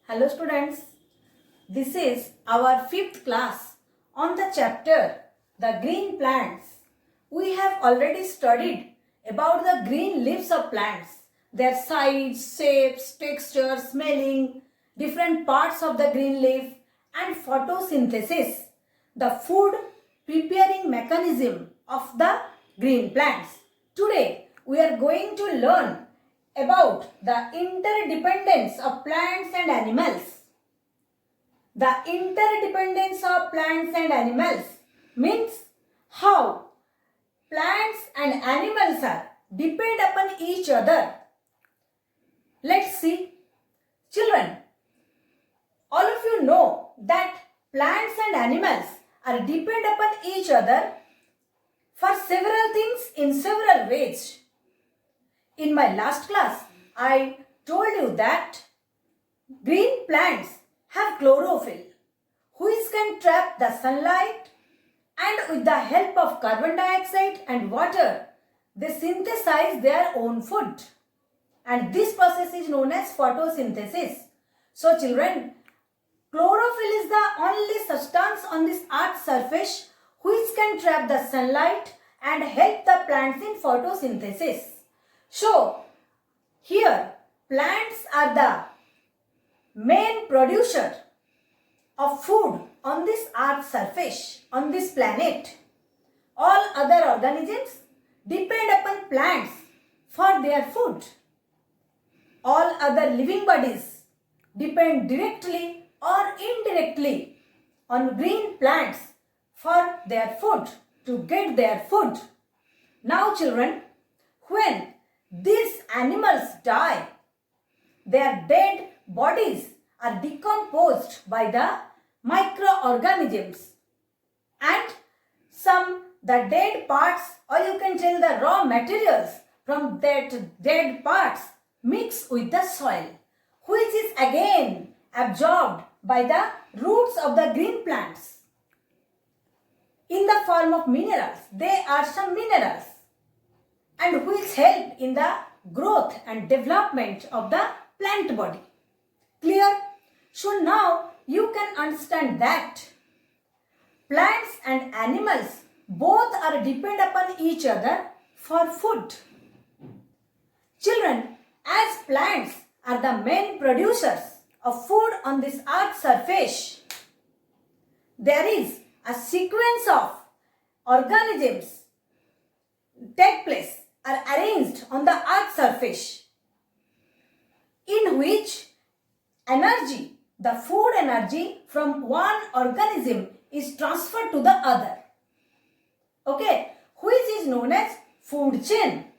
Hello students, this is our 5th class on the chapter The Green Plants. We have already studied about the green leaves of plants, their size, shapes, texture, smelling, different parts of the green leaf and photosynthesis, the food preparing mechanism of the green plants. Today we are going to learn about the interdependence of plants and animals. The interdependence of plants and animals means how plants and animals are depend upon each other. Let's see. Children, all of you know that plants and animals are depend upon each other for several things in several ways. In my last class, I told you that green plants have chlorophyll, which can trap the sunlight, and with the help of carbon dioxide and water, they synthesize their own food. And this process is known as photosynthesis. So children, chlorophyll is the only substance on this earth's surface which can trap the sunlight and help the plants in photosynthesis. So, here plants are the main producer of food on this earth's surface, on this planet. All other organisms depend upon plants for their food. All other living bodies depend directly or indirectly on green plants for their food, to get their food. Now children, when these animals die, their dead bodies are decomposed by the microorganisms, and the dead parts, or you can tell the raw materials from that dead parts, mix with the soil, which is again absorbed by the roots of the green plants in the form of minerals. They are some minerals and which help in the growth and development of the plant body. Clear? So now you can understand that plants and animals both are depend upon each other for food. Children, as plants are the main producers of food on this earth's surface, there is a sequence of organisms take place, are arranged on the earth's surface, in which energy, the food energy from one organism is transferred to the other. Okay, which is known as food chain.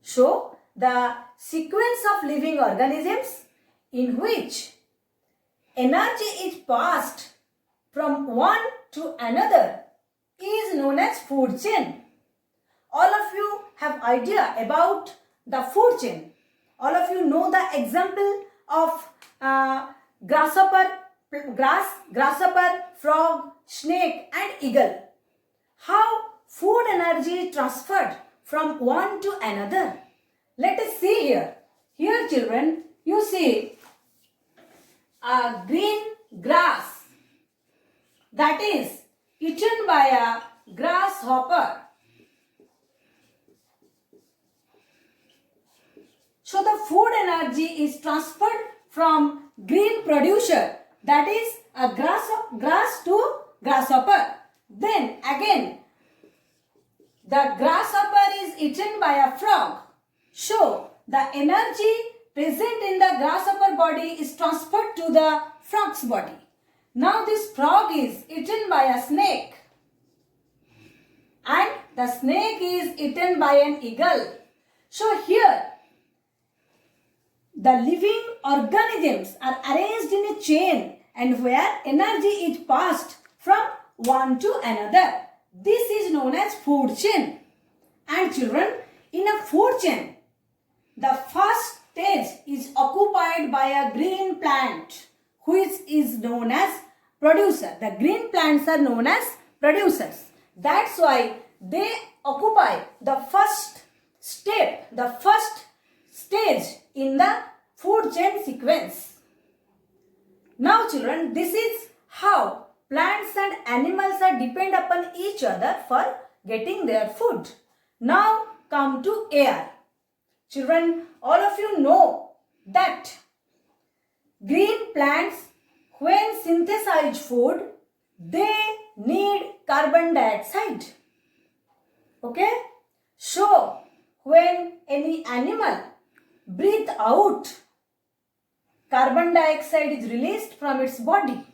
So, the sequence of living organisms in which energy is passed from one to another is known as food chain. All of you have idea about the food chain. All of you know the example of grasshopper, frog, snake and eagle. How food energy is transferred from one to another. Let us see here. Here children, you see a green grass that is eaten by a grasshopper. So the food energy is transferred from green producer, that is a grass to grasshopper. Then again the grasshopper is eaten by a frog. So the energy present in the grasshopper body is transferred to the frog's body. Now this frog is eaten by a snake, and the snake is eaten by an eagle. So here the living organisms are arranged in a chain, and where energy is passed from one to another. This is known as food chain. And children, in a food chain, the first stage is occupied by a green plant, which is known as producer. The green plants are known as producers. That's why they occupy the first step, the first stage in the food chain sequence. Now children, this is how plants and animals are depend upon each other for getting their food. Now come to air. Children, all of you know that green plants, when synthesize food, they need carbon dioxide. Okay? So, when any animal breathe out, carbon dioxide is released from its body.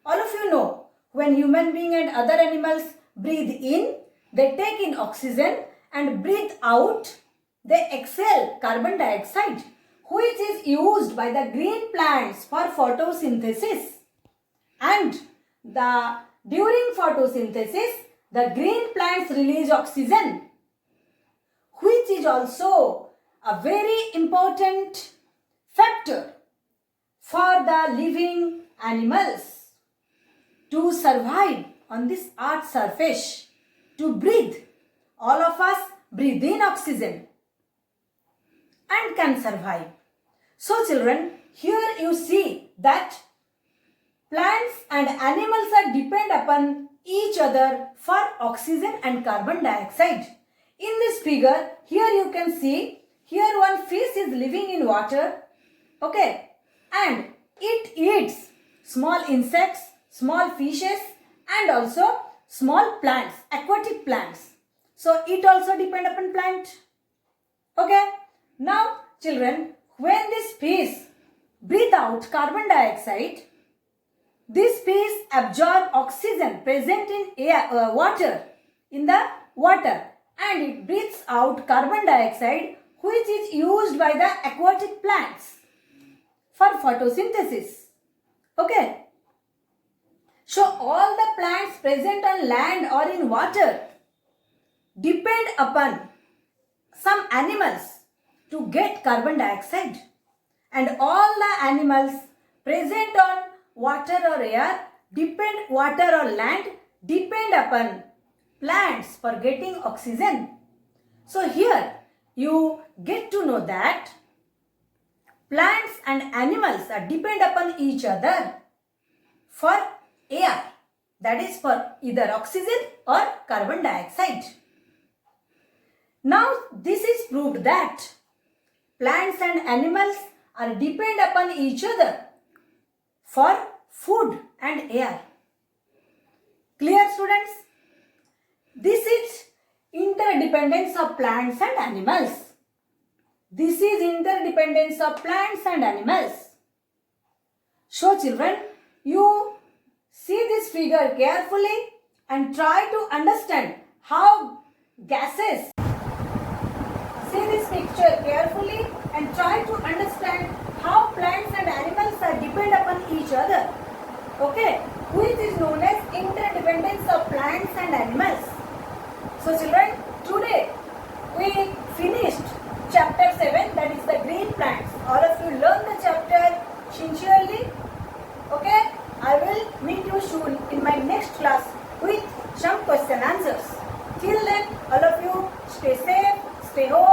All of you know, when human being and other animals breathe in, they take in oxygen, and breathe out, they exhale carbon dioxide, which is used by the green plants for photosynthesis. And during photosynthesis, the green plants release oxygen, which is also a very important factor for the living animals to survive on this earth's surface, to breathe. All of us breathe in oxygen and can survive. So children, here you see that plants and animals are depend upon each other for oxygen and carbon dioxide. In this figure, here you can see, here one fish is living in water, okay, and it eats small insects, small fishes, and also small plants, aquatic plants. So it also depend upon plant. Okay. Now children, when this fish breathe out carbon dioxide, this fish absorb oxygen present in water, in the water, and it breathes out carbon dioxide, which is used by the aquatic plants for photosynthesis. Okay. So all the plants present on land or in water depend upon some animals to get carbon dioxide, and all the animals present on water or air water or land depend upon plants for getting oxygen. So here you get to know that plants and animals are depend upon each other for air, that is for either oxygen or carbon dioxide. Now this is proved that plants and animals are depend upon each other for food and air. Clear students? This is interdependence of plants and animals. This is interdependence of plants and animals. So children, you see this figure carefully and try to understand how gases. See this picture carefully and try to understand how plants and animals are depend upon each other. Okay, which is known as interdependence of plants and animals. So children, today we finished chapter 7, that is the green plants. All of you learn the chapter sincerely. Okay, I will meet you soon in my next class with some question answers. Till then, all of you stay safe, stay home.